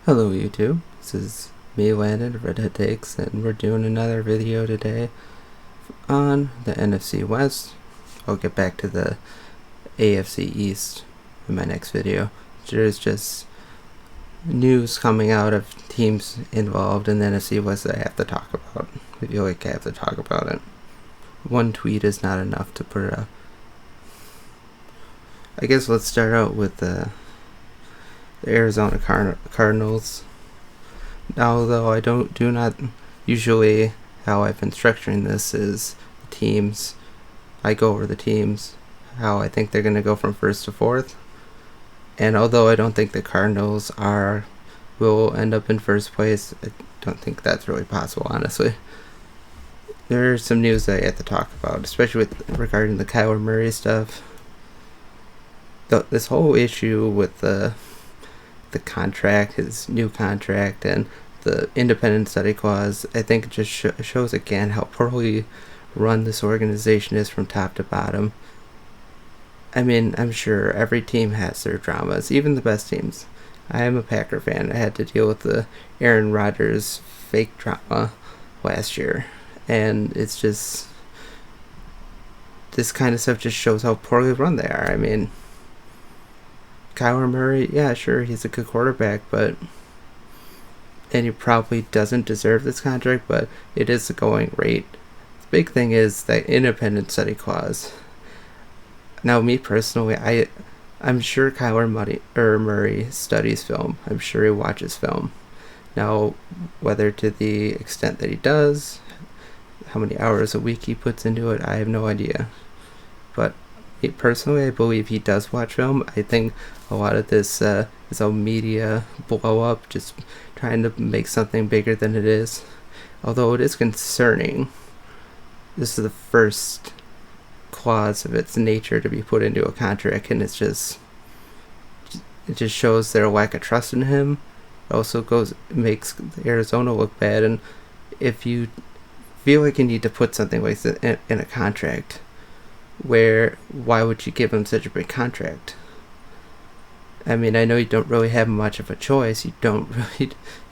Hello YouTube, this is me, Landon of Redhead Takes, and we're doing another video today on the NFC West. I'll get back to the AFC East in my next video. There's just news coming out of teams involved in the NFC West that I have to talk about. I feel like I have to talk about it. One tweet is not enough to put it up. I guess let's start out with the Arizona Cardinals. Now, though, I do not usually, how I've been structuring this is the teams. I go over the teams, how I think they're going to go from first to fourth. And although I don't think the Cardinals will end up in first place, I don't think that's really possible, honestly. There's some news that I have to talk about, especially regarding the Kyler Murray stuff. This whole issue with the contract, his new contract, and the independent study clause, I think it just shows again how poorly run this organization is from top to bottom. I mean, I'm sure every team has their dramas, even the best teams. I am a Packer fan. I had to deal with the Aaron Rodgers fake drama last year, and it's just, this kind of stuff just shows how poorly run they are. I mean, Kyler Murray, yeah, sure, he's a good quarterback, and he probably doesn't deserve this contract, but it is the going rate. The big thing is that independent study clause. Now, me personally, I'm sure Kyler Murray studies film. I'm sure he watches film. Now, whether to the extent that he does, how many hours a week he puts into it, I have no idea. But personally, I believe he does watch film. I think a lot of this is a media blow up, just trying to make something bigger than it is. Although it is concerning, this is the first clause of its nature to be put into a contract, and it just shows their lack of trust in him. It also makes Arizona look bad, and if you feel like you need to put something like this in a contract, why would you give him such a big contract? I mean, I know you don't really have much of a choice. There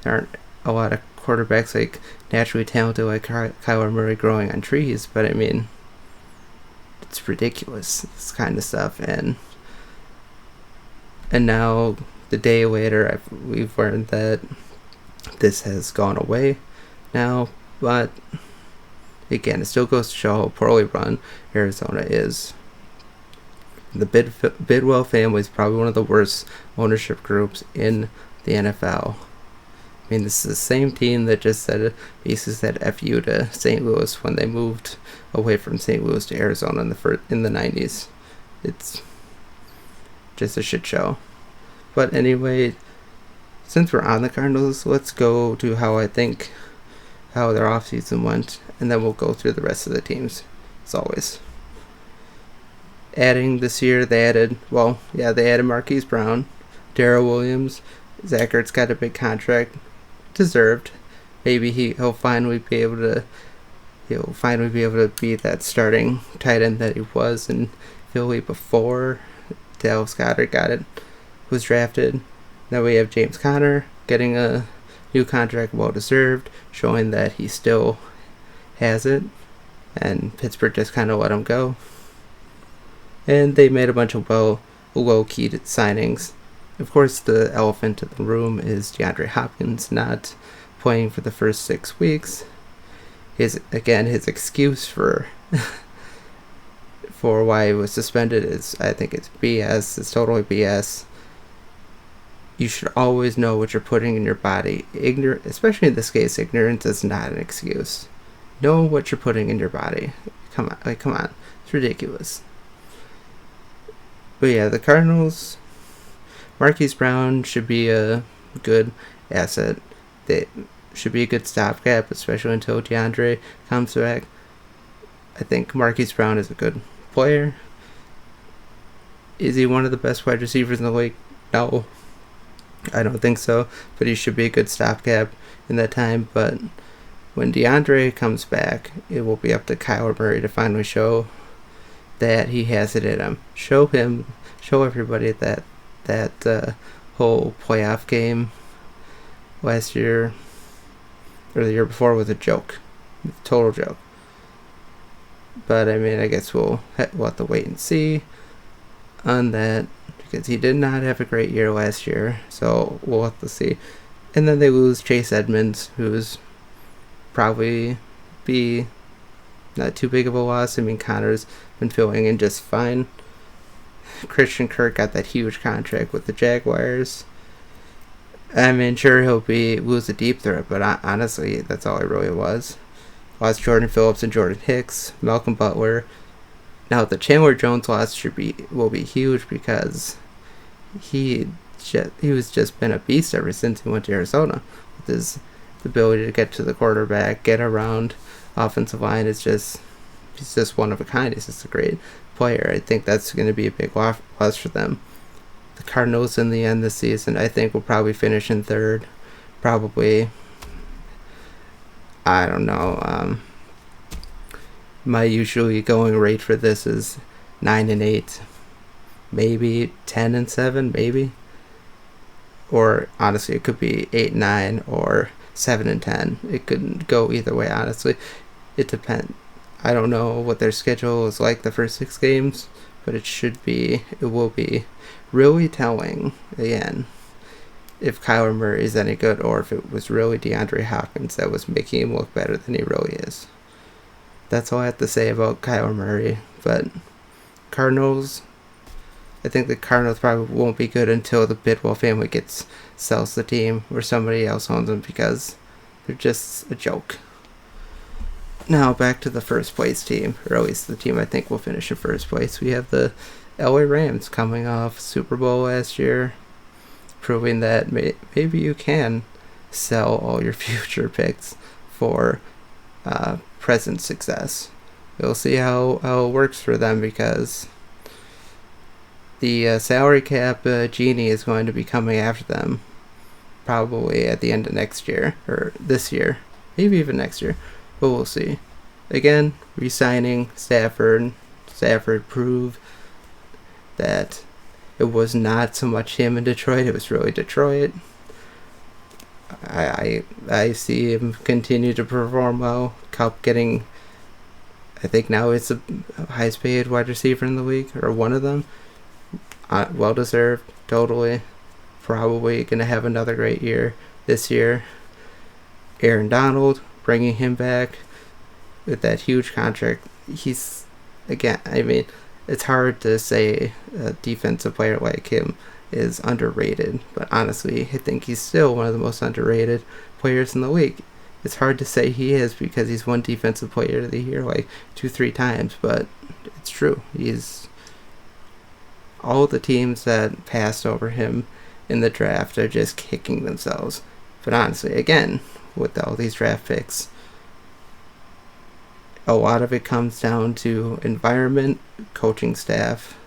aren't a lot of quarterbacks like naturally talented like Kyler Murray growing on trees, but I mean, it's ridiculous, this kind of stuff. And now, the day later, we've learned that this has gone away now, but again, it still goes to show how poorly run Arizona is. The Bidwell family is probably one of the worst ownership groups in the NFL. I mean, this is the same team that just basically said F you to St. Louis when they moved away from St. Louis to Arizona in the 90s. It's just a shit show. But anyway, since we're on the Cardinals, let's go to how I think how their offseason went, and then we'll go through the rest of the teams, as always. Adding this year, they added Marquise Brown, Darrell Williams. Zach Ertz got a big contract, deserved. Maybe he'll finally be able to be that starting tight end that he was in Philly before Dallas Goedert was drafted. Now we have James Conner getting a new contract, well deserved, showing that he still has it, and Pittsburgh just kind of let him go. And they made a bunch of low-key signings. Of course, the elephant in the room is DeAndre Hopkins not playing for the first 6 weeks. His excuse for why he was suspended is, I think it's BS. It's totally BS. You should always know what you're putting in your body. Especially in this case, ignorance is not an excuse. Know what you're putting in your body. Come on. It's ridiculous. But yeah, the Cardinals, Marquise Brown should be a good asset. They should be a good stopgap, especially until DeAndre comes back. I think Marquise Brown is a good player. Is he one of the best wide receivers in the league? No, I don't think so. But he should be a good stopgap in that time. But when DeAndre comes back, it will be up to Kyler Murray to finally show that he has it in him. Show everybody that whole playoff game last year or the year before was a joke, total joke. But I mean, I guess we'll have to wait and see on that, because he did not have a great year last year, so we'll have to see. And then they lose Chase Edmonds, who's probably be not too big of a loss. I mean, Connor's been filling in just fine. Christian Kirk got that huge contract with the Jaguars. I mean, sure, he'll lose a deep threat, but honestly, that's all it really was. Lost Jordan Phillips and Jordan Hicks, Malcolm Butler. Now the Chandler Jones loss will be huge, because he was just been a beast ever since he went to Arizona, with his ability to get to the quarterback, get around offensive line. He's just one of a kind. He's just a great player. I think that's going to be a big loss for them. The Cardinals in the end this season, I think, will probably finish in third. Probably, I don't know. My usually going rate for this is 9-8, maybe 10-7, maybe. Or honestly, it could be 8-9 or 7-10. It could go either way. Honestly, it depends. I don't know what their schedule is like the first 6 games, but it will be really telling again if Kyler Murray is any good, or if it was really DeAndre Hopkins that was making him look better than he really is. That's all I have to say about Kyler Murray. But Cardinals, I think the Cardinals probably won't be good until the Bidwell family sells the team, or somebody else owns them, because they're just a joke. Now back to the first place team, or at least the team I think will finish in first place. We have the LA Rams, coming off Super Bowl last year, proving that maybe you can sell all your future picks for present success. We'll see how it works for them, because the salary cap genie is going to be coming after them probably at the end of next year, or this year, maybe even next year, but we'll see. Again, re-signing Stafford proved that it was not so much him in Detroit, it was really Detroit. I see him continue to perform well. Kupp getting, I think now it's the highest paid wide receiver in the league, or one of them. Well deserved, totally. Probably going to have another great year this year. Aaron Donald, bringing him back with that huge contract. He's, again, I mean, it's hard to say a defensive player like him is underrated, but honestly, I think he's still one of the most underrated players in the league. It's hard to say he is, because he's won Defensive Player of the Year like 2-3 times, but it's true. He's, all the teams that passed over him in the draft are just kicking themselves. But honestly, again, with all these draft picks, a lot of it comes down to environment, coaching staff.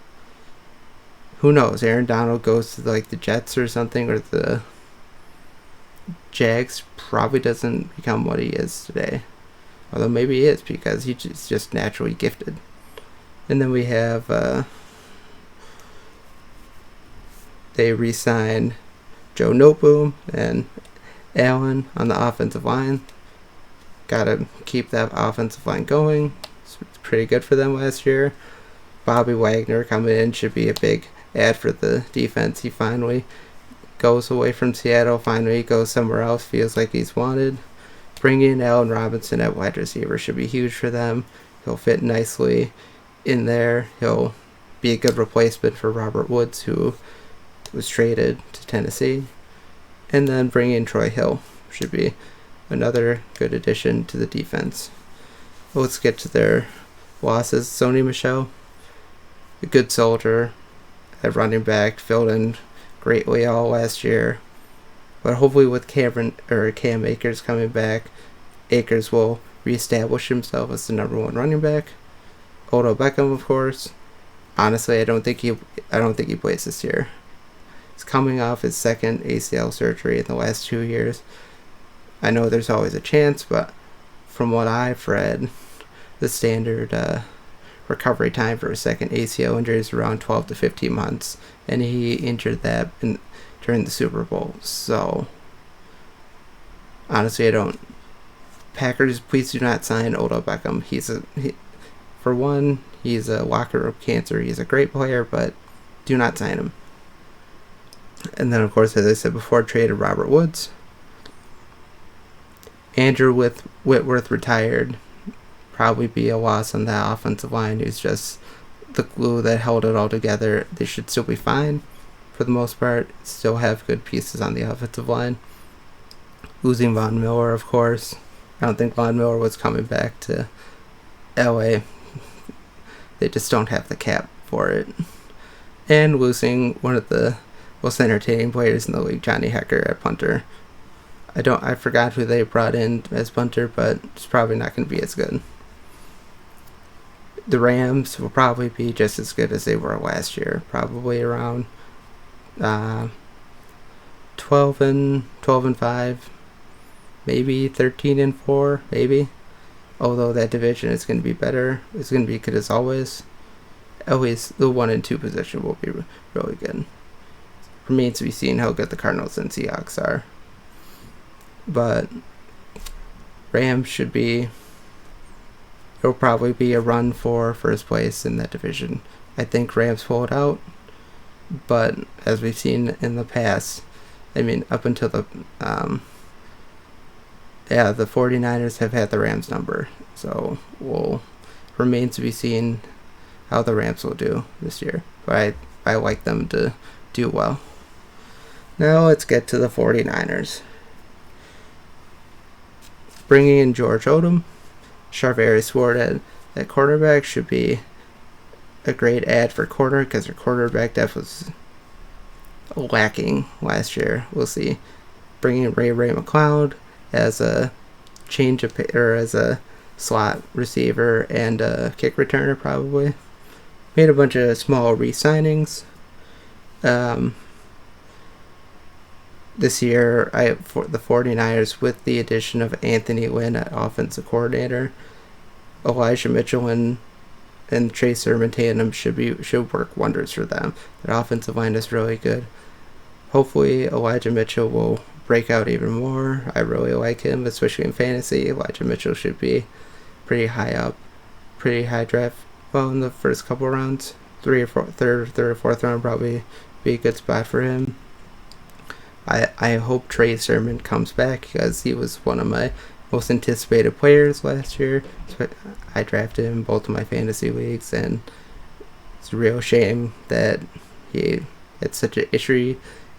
Who knows? Aaron Donald goes to like the Jets or something, or the Jags, probably doesn't become what he is today. Although maybe he is, because he's just naturally gifted. And then we have they re-signed Joe Noteboom and Allen on the offensive line. Gotta keep that offensive line going. It's pretty good for them last year. Bobby Wagner coming in should be a big add for the defense. He finally goes away from Seattle, finally goes somewhere else, feels like he's wanted. Bringing in Allen Robinson at wide receiver should be huge for them. He'll fit nicely in there. He'll be a good replacement for Robert Woods, who was traded to Tennessee. And then bring in Troy Hill should be another good addition to the defense. Let's get to their losses. Sony Michel, a good soldier at running back, filled in greatly all last year. But hopefully with Cam Akers coming back, Akers will reestablish himself as the number 1 running back. Odell Beckham, of course. Honestly, I don't think he plays this year. He's coming off his second ACL surgery in the last 2 years. I know there's always a chance, but from what I've read, the standard recovery time for a second ACL injury is around 12 to 15 months, and he injured that during the Super Bowl. So honestly, I don't. Packers, please do not sign Odell Beckham. For one, he's a locker room cancer. He's a great player, but do not sign him. And then, of course, as I said before, traded Robert Woods. Andrew Whitworth retired. Probably be a loss on that offensive line. He's just the glue that held it all together. They should still be fine for the most part. Still have good pieces on the offensive line. Losing Von Miller, of course. I don't think Von Miller was coming back to LA. They just don't have the cap for it. And losing one of the most entertaining players in the league, Johnny Hecker at punter. I forgot who they brought in as punter, but it's probably not going to be as good. The Rams will probably be just as good as they were last year. Probably around 12 and 5, maybe 13 and 4, maybe. Although that division is going to be better, it's going to be good as always. Always the 1 and 2 position will be really good. Remains to be seen how good the Cardinals and Seahawks are. But Rams should be. It'll probably be a run for first place in that division. I think Rams pull it out, but as we've seen in the past, I mean, up until the 49ers have had the Rams number, so we'll remain to be seen how the Rams will do this year. But I like them to do well. Now let's get to the 49ers. Bringing in George Odom, Charvarius Ward at quarterback should be a great add for corner because their quarterback depth was lacking last year. We'll see. Bringing in Ray McLeod as a as a slot receiver and a kick returner probably. Made a bunch of small re-signings. This year, for the 49ers, with the addition of Anthony Lynn at offensive coordinator, Elijah Mitchell and Trey Sermon tandem should work wonders for them. Their offensive line is really good. Hopefully, Elijah Mitchell will break out even more. I really like him, especially in fantasy. Elijah Mitchell should be pretty high up, pretty high draft. Well, in the first couple rounds, third or fourth round probably be a good spot for him. I hope Trey Sermon comes back because he was one of my most anticipated players last year. So I drafted him in both of my fantasy leagues, and it's a real shame that he had such an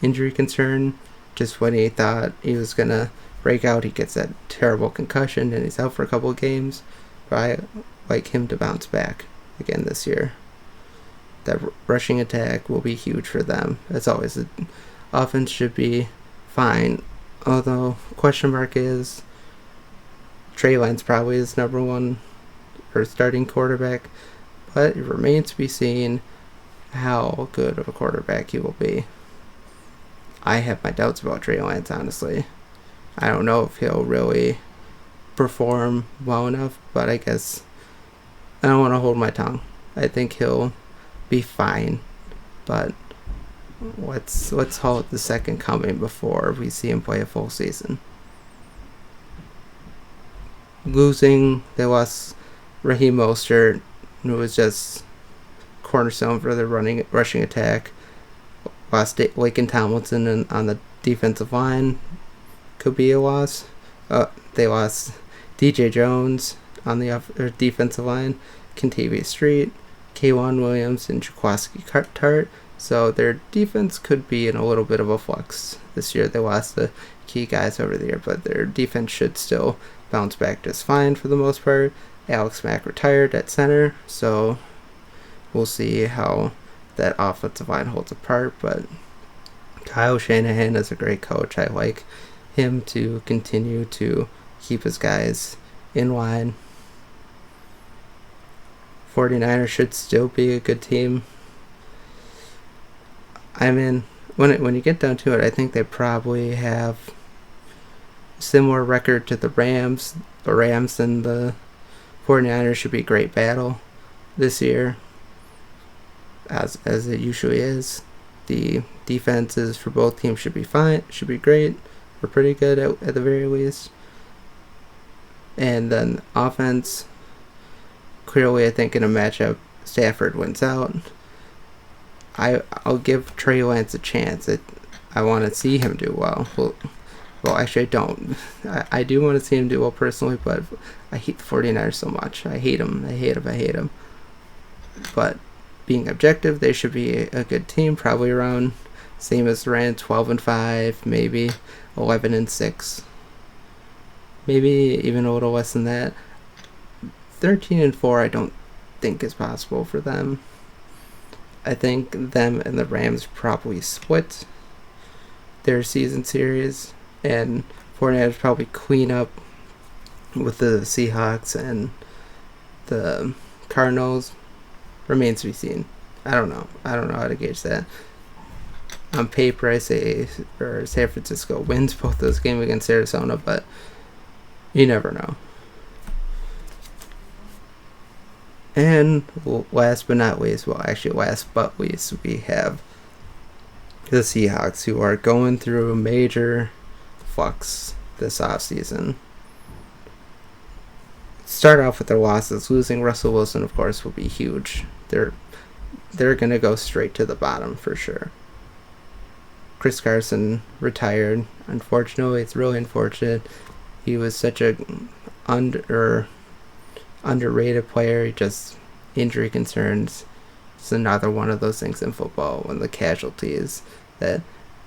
injury concern. Just when he thought he was going to break out, he gets that terrible concussion and he's out for a couple of games. But I like him to bounce back again this year. That rushing attack will be huge for them. As always, the offense should be fine. Although, question mark is Trey Lance probably is number one or starting quarterback. But it remains to be seen how good of a quarterback he will be. I have my doubts about Trey Lance, honestly. I don't know if he'll really perform well enough, but I guess I don't want to hold my tongue. I think he'll be fine, but let's halt the second coming before we see him play a full season. They lost Raheem Mostert, who was just cornerstone for the rushing attack. Lost Laken Tomlinson on the defensive line. Could be a loss. They lost DJ Jones on the defensive line. Kentavious Street, K'Wan Williams, and Jaquiski Tart. So their defense could be in a little bit of a flux this year. They lost the key guys over there, but their defense should still bounce back just fine for the most part. Alex Mack retired at center, so we'll see how that offensive line holds apart. But Kyle Shanahan is a great coach. I like him to continue to keep his guys in line. 49ers should still be a good team. I mean, when you get down to it, I think they probably have similar record to the Rams. The Rams and the 49ers should be a great battle this year, as it usually is. The defenses for both teams should be fine, should be great. were pretty good at the very least. And then offense, clearly I think in a matchup, Stafford wins out. I'll give Trey Lance a chance. I want to see him do well. Well, actually, I don't. I do want to see him do well personally, but I hate the 49ers so much. I hate them. But being objective, they should be a good team, probably around same as the Rams, 12-5, maybe 11-6, maybe even a little less than that. 13-4, I don't think is possible for them. I think them and the Rams probably split their season series, and 49ers probably clean up with the Seahawks and the Cardinals. Remains to be seen. I don't know how to gauge that. On paper, I say San Francisco wins both those games against Arizona, but you never know. And last but least, we have the Seahawks, who are going through a major flux this offseason. Start off with their losses. Losing Russell Wilson, of course, will be huge. They're going to go straight to the bottom for sure. Chris Carson retired. Unfortunately, it's really unfortunate. He was such a underrated player. Just injury concerns. It's another one of those things in football when the casualties that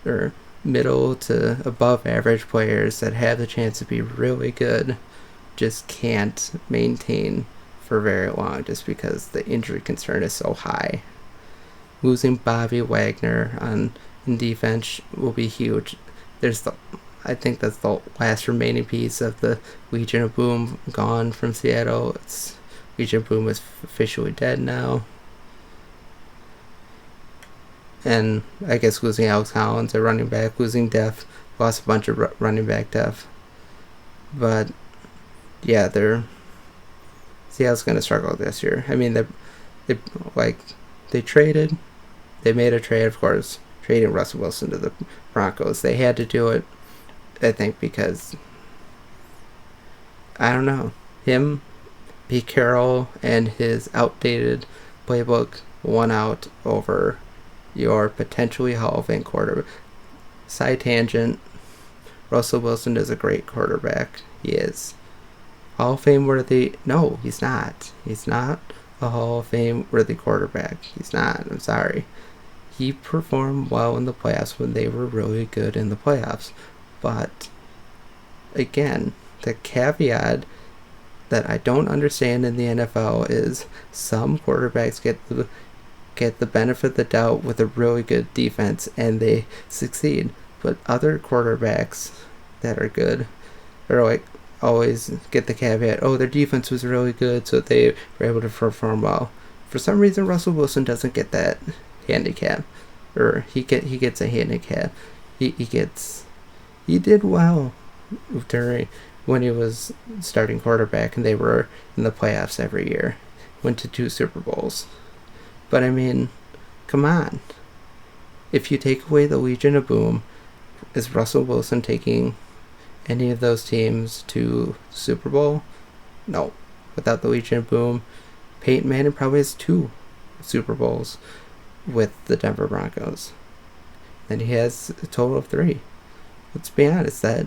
are middle to above average players that have the chance to be really good just can't maintain for very long just because the injury concern is so high. Losing Bobby Wagner in defense will be huge. I think that's the last remaining piece of the Legion of Boom gone from Seattle. Legion of Boom is officially dead now. And I guess losing Alex Collins, a running back, losing depth, lost a bunch of running back depth. But yeah, Seattle's going to struggle this year. I mean, they made a trade, of course, trading Russell Wilson to the Broncos. They had to do it, I think, because I don't know, Pete Carroll and his outdated playbook won out over your potentially Hall of Fame quarterback. Side tangent, Russell Wilson is a great quarterback. He is. Hall of Fame worthy? No, he's not. He's not a Hall of Fame worthy quarterback. He's not. I'm sorry. He performed well in the playoffs when they were really good in the playoffs. But, again, the caveat that I don't understand in the NFL is some quarterbacks get the benefit of the doubt with a really good defense and they succeed. But other quarterbacks that are good are like always get the caveat, their defense was really good, so they were able to perform well. For some reason, Russell Wilson doesn't get that handicap, or he gets a handicap. He did well during when he was starting quarterback, and they were in the playoffs every year, went to 2 Super Bowls. But I mean, come on. If you take away the Legion of Boom, is Russell Wilson taking any of those teams to Super Bowl? No. Without the Legion of Boom, Peyton Manning probably has 2 Super Bowls with the Denver Broncos. And he has a total of 3. Let's be honest, that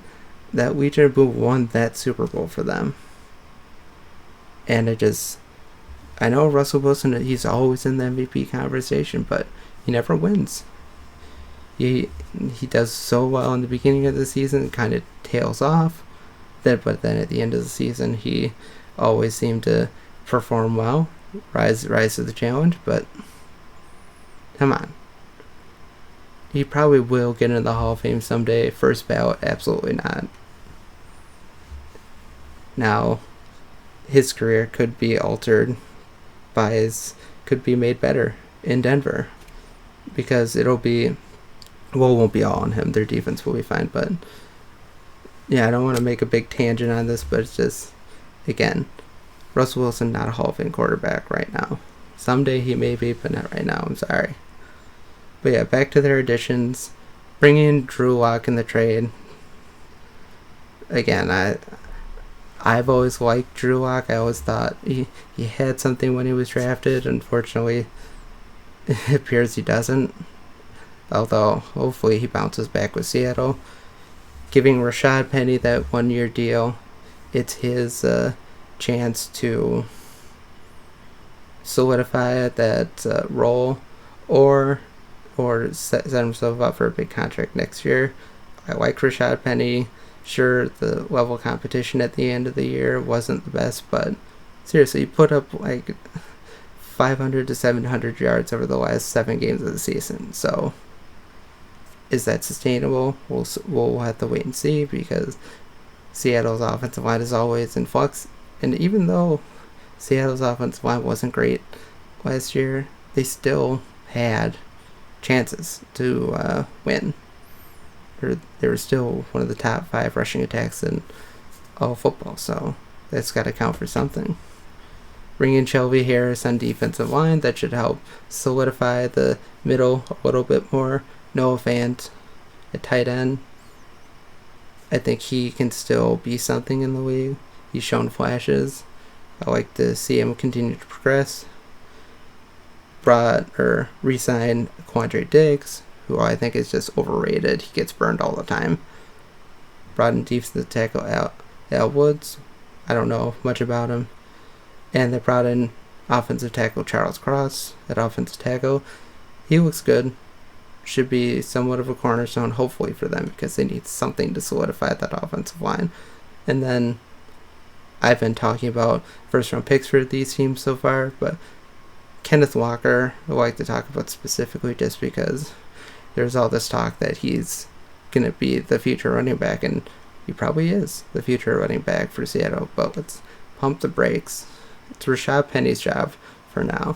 Legion of Boom won that Super Bowl for them. And I know Russell Wilson, he's always in the MVP conversation, but he never wins. He does so well in the beginning of the season, kind of tails off. But then at the end of the season, he always seemed to perform well, rise to the challenge. But come on, he probably will get into the Hall of Fame someday. First ballot, absolutely not. Now, his career could be altered could be made better in Denver, because it won't be all on him. Their defense will be fine, but yeah, I don't want to make a big tangent on this, but it's just, again, Russell Wilson not a Hall of Fame quarterback right now. Someday he may be, but not right now. I'm sorry. But yeah, back to their additions. Bringing Drew Lock in the trade. again, I've always liked Drew Lock. I always thought he had something when he was drafted. Unfortunately, it appears he doesn't. Although, hopefully he bounces back with Seattle. Giving Rashad Penny that 1-year deal, it's his chance to solidify that role or set himself up for a big contract next year. I like Rashad Penny. Sure, the level of competition at the end of the year wasn't the best, but seriously, he put up like 500 to 700 yards over the last 7 games of the season. So, is that sustainable? We'll have to wait and see, because Seattle's offensive line is always in flux. And even though Seattle's offensive line wasn't great last year, they still had chances to win. They were still one of the top 5 rushing attacks in all football, so that's got to count for something. Bring in Shelby Harris on defensive line. That should help solidify the middle a little bit more. Noah Fant at tight end. I think he can still be something in the league. He's shown flashes. I like to see him continue to progress. Re-signed Quandre Diggs, who I think is just overrated. He gets burned all the time. Brought in defensive tackle Al Woods. I don't know much about him. And they brought in offensive tackle Charles Cross at offensive tackle. He looks good. Should be somewhat of a cornerstone, hopefully, for them, because they need something to solidify that offensive line. And then I've been talking about first-round picks for these teams so far, but Kenneth Walker, I like to talk about specifically just because there's all this talk that he's going to be the future running back, and he probably is the future running back for Seattle, but let's pump the brakes. It's Rashad Penny's job for now.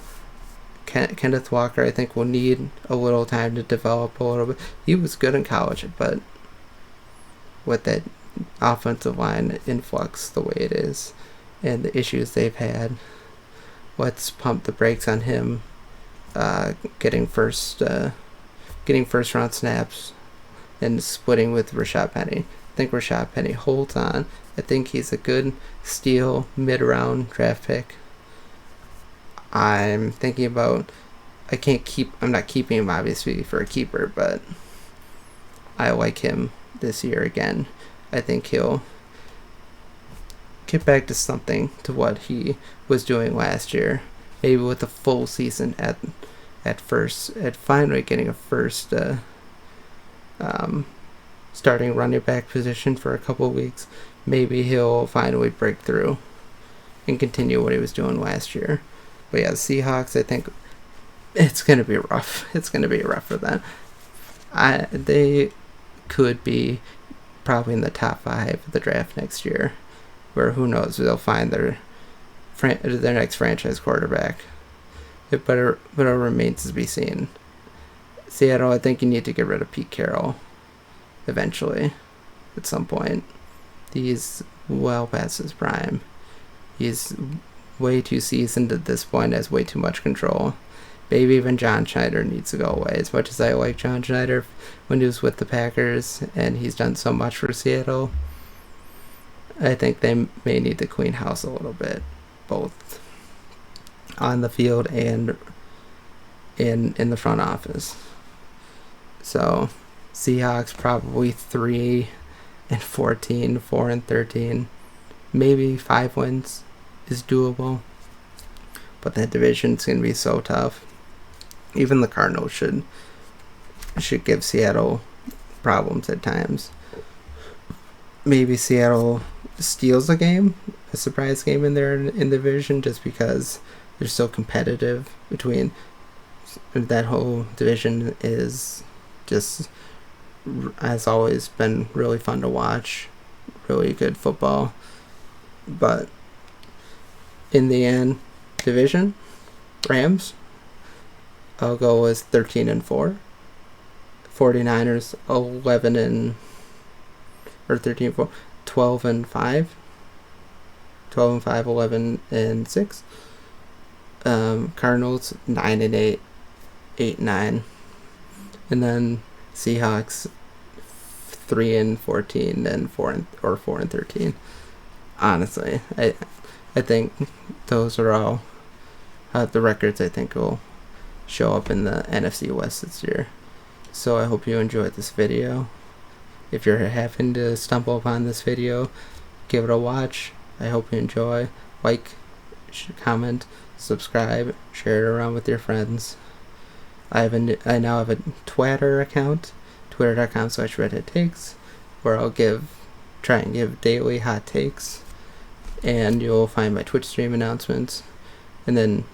Kenneth Walker, I think, will need a little time to develop a little bit. He was good in college, but with that offensive line influx the way it is and the issues they've had, let's pump the brakes on him getting first round snaps and splitting with Rashad Penny. I think Rashad Penny holds on. I think he's a good steal mid-round draft pick. I'm thinking about, I'm not keeping him obviously for a keeper, but I like him this year again. I think he'll get back to something to what he was doing last year, maybe with a full season at finally getting a first starting running back position for a couple of weeks. Maybe he'll finally break through and continue what he was doing last year. But yeah, the Seahawks, I think it's going to be rough. It's going to be rough for them. They could be probably in the top 5 of the draft next year, where who knows, they'll find their next franchise quarterback. But it remains to be seen. Seattle, I think you need to get rid of Pete Carroll eventually, at some point. He's well past his prime. He's way too seasoned at this point, has way too much control. Maybe even John Schneider needs to go away. As much as I like John Schneider when he was with the Packers and he's done so much for Seattle, I think they may need to clean house a little bit, both on the field and in the front office. So Seahawks probably 3-14, 4-13, maybe 5 wins is doable, but that division's gonna be so tough. Even the Cardinals should give Seattle problems at times. Maybe Seattle steals a game, a surprise game in the division, just because they're so competitive. Between that whole division is just, has always been really fun to watch, really good football, but in the end, division, Rams, I'll go with 13-4. 49ers 13-4, 12-5. 12-5, 11-6. Cardinals 9-8, 8-9. And then Seahawks 3-14 and 4-13. Honestly, I think those are all the records I think will show up in the NFC West this year. So I hope you enjoyed this video. If you're happen to stumble upon this video, give it a watch. I hope you enjoy. Like, comment, subscribe, share it around with your friends. I now have a Twitter account, twitter.com/redheadtakes, where I'll try and give daily hot takes, and you'll find my Twitch stream announcements, and then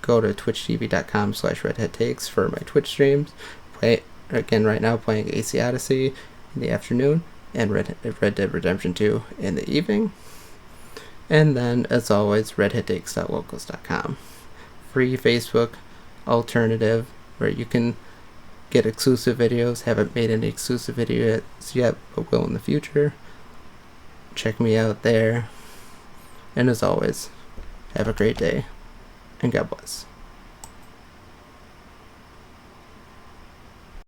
go to twitchtv.com/redheadtakes for my Twitch streams. Right now playing AC Odyssey in the afternoon and Red Dead Redemption 2 in the evening. And then, as always, redheadtakes.locals.com. Free Facebook alternative where you can get exclusive videos. Haven't made any exclusive videos yet, but will in the future. Check me out there. And as always, have a great day, and God bless.